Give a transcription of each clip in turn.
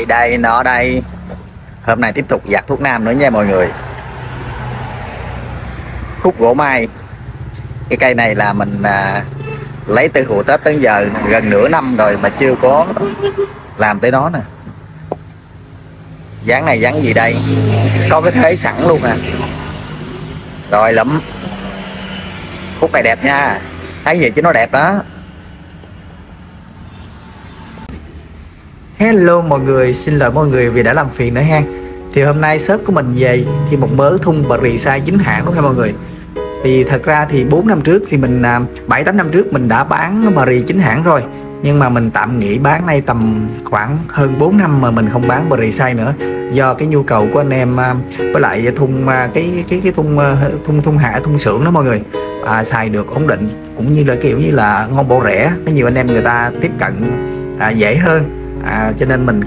Đây nó đây. Hôm nay tiếp tục giặt thuốc nam nữa nha mọi người. Khúc gỗ mai. Cái cây này là mình lấy từ hồi Tết tới giờ gần nửa năm rồi mà chưa có làm tới nó nè. Dáng này dáng gì đây? Có cái thế sẵn luôn nè. Rồi lắm. Khúc này đẹp nha. Thấy gì chứ nó đẹp đó. Hello mọi người, xin lỗi mọi người vì đã làm phiền nữa ha. Thì hôm nay shop của mình về thì một mớ thun bờ rì size chính hãng đúng không mọi người. Thì thật ra thì 4 năm trước thì mình 7-8 năm trước mình đã bán bờ rì chính hãng rồi. Nhưng mà mình tạm nghỉ bán nay tầm khoảng hơn 4 năm mà mình không bán bờ rì size nữa. Do cái nhu cầu của anh em với lại thun cái thun hạ thun xưởng đó mọi người. Xài được ổn định cũng như là kiểu như là ngon bổ rẻ, có nhiều anh em người ta tiếp cận dễ hơn. Cho nên mình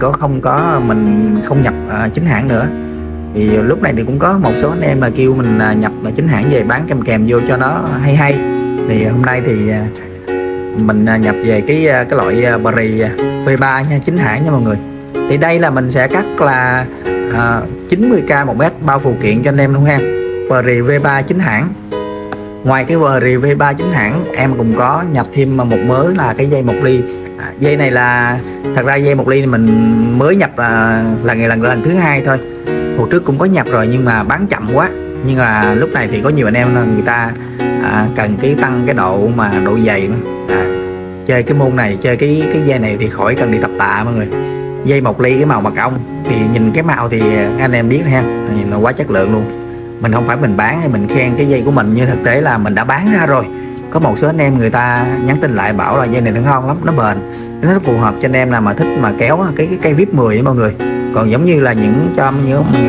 mình không nhập chính hãng nữa. Thì lúc này thì cũng có một số anh em là kêu mình nhập chính hãng về bán kèm vô cho nó hay. Thì hôm nay thì mình nhập về cái loại bờ rì V3 nha, chính hãng nha mọi người. Thì đây là mình sẽ cắt là 90k 1 mét bao phụ kiện cho anh em luôn ha. Bờ rì V3 chính hãng. Ngoài cái bờ rì V3 chính hãng, em cũng có nhập thêm một mớ là cái dây 1 ly. Dây này là thật ra dây 1 ly mình mới nhập lần thứ hai thôi. Hồi trước cũng có nhập rồi nhưng mà bán chậm quá. Nhưng mà lúc này thì có nhiều anh em người ta cần tăng cái độ dày nữa. Chơi cái môn này, chơi cái dây này thì khỏi cần đi tập tạ mọi người. Dây 1 ly cái màu mật ong thì nhìn cái màu thì anh em biết ha, nhìn nó quá chất lượng luôn. Mình không phải mình bán hay mình khen cái dây của mình, nhưng thực tế là mình đã bán ra rồi. Có một số anh em người ta nhắn tin lại bảo là dây này nó ngon lắm, nó bền, nó phù hợp cho anh em nào mà thích mà kéo cái cây vip 10 ấy mọi người. Còn giống như là những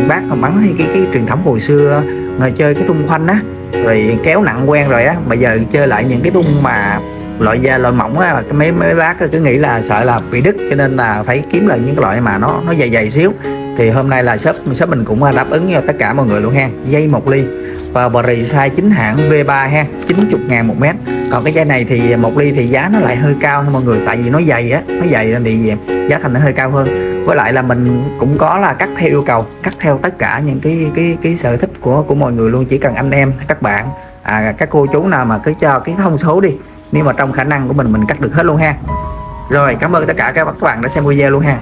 bác mà bắn hay cái truyền thống hồi xưa người chơi cái tung khoanh á, rồi kéo nặng quen rồi á, bây giờ chơi lại những cái tung mà loại mỏng á, cái mấy bác cứ nghĩ là sợ là bị đứt, cho nên là phải kiếm lại những cái loại mà nó dày xíu. Thì hôm nay là shop mình cũng đáp ứng cho tất cả mọi người luôn ha. Dây 1 ly và bờ rì size chính hãng V3 ha, 90.000 1 mét. Còn cái dây này thì 1 ly thì giá nó lại hơi cao thôi mọi người, tại vì nó dày á, thì giá thành nó hơi cao hơn. Với lại là mình cũng có là cắt theo yêu cầu, cắt theo tất cả những cái sở thích của mọi người luôn. Chỉ cần anh em các bạn các cô chú nào mà cứ cho cái thông số đi, nhưng mà trong khả năng của mình cắt được hết luôn ha. Rồi cảm ơn tất cả các bạn đã xem video luôn ha.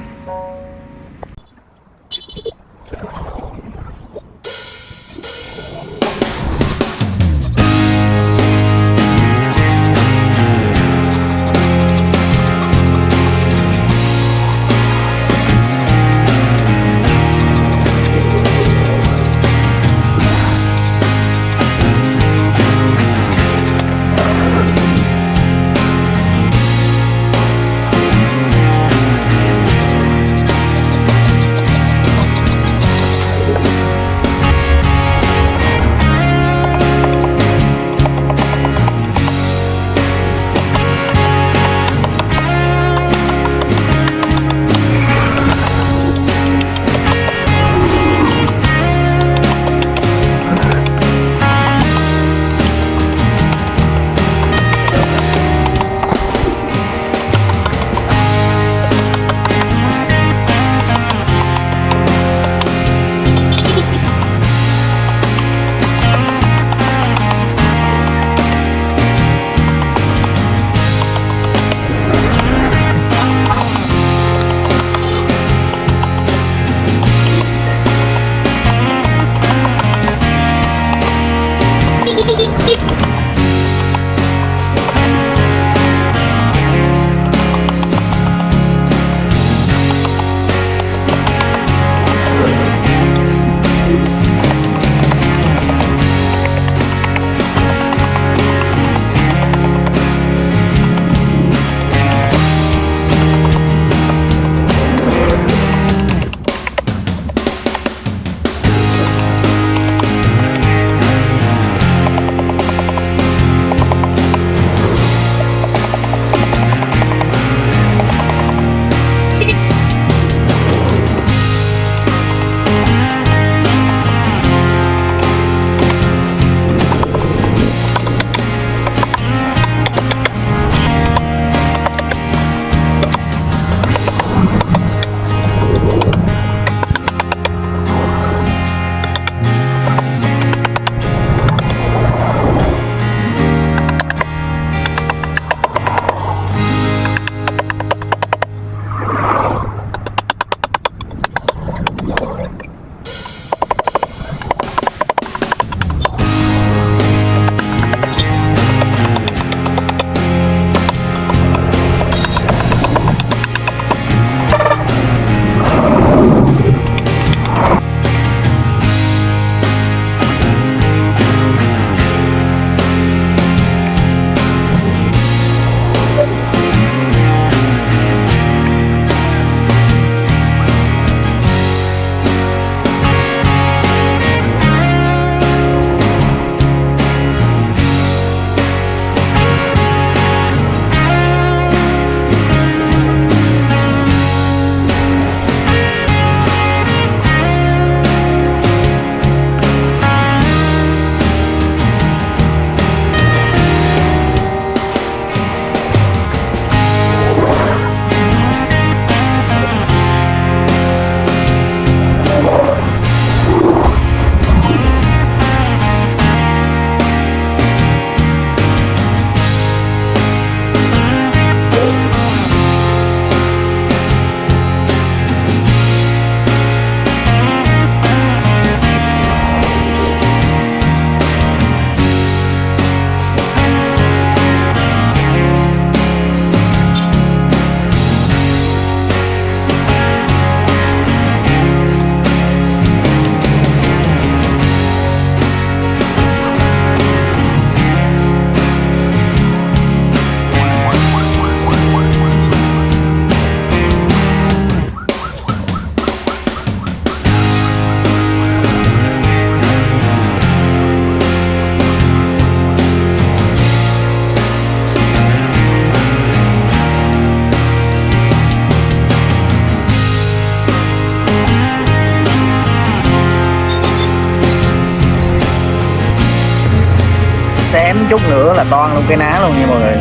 xém chút nữa là toan luôn cái ná luôn nha mọi người.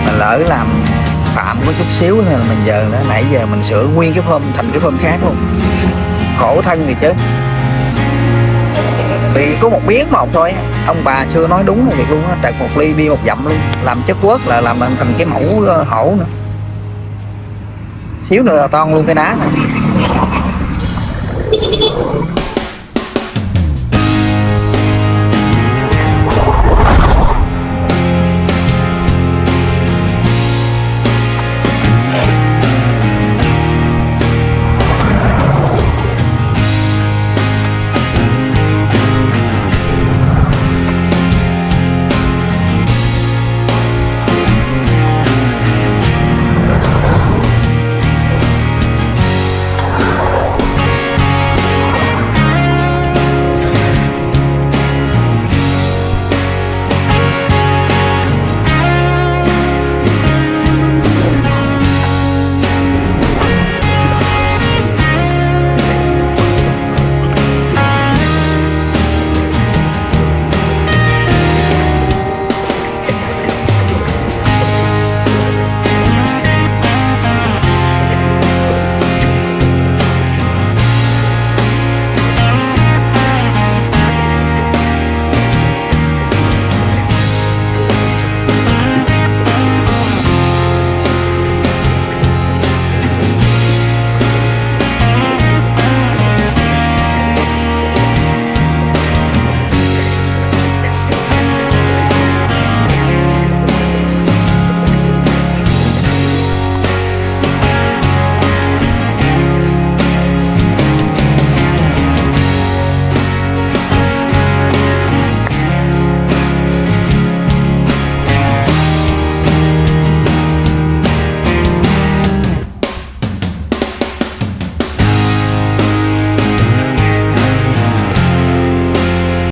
Mình lỡ làm phạm có chút xíu thôi là mình giờ nữa, nãy giờ mình sửa nguyên cái phơm thành cái phơm khác luôn, khổ thân thì chứ. Vì có một miếng một thôi, ông bà xưa nói đúng rồi thiệt luôn á, trật một ly đi một dặm luôn, làm chất quất là làm thành cái mẫu hổ nữa, xíu nữa là toan luôn cái ná này.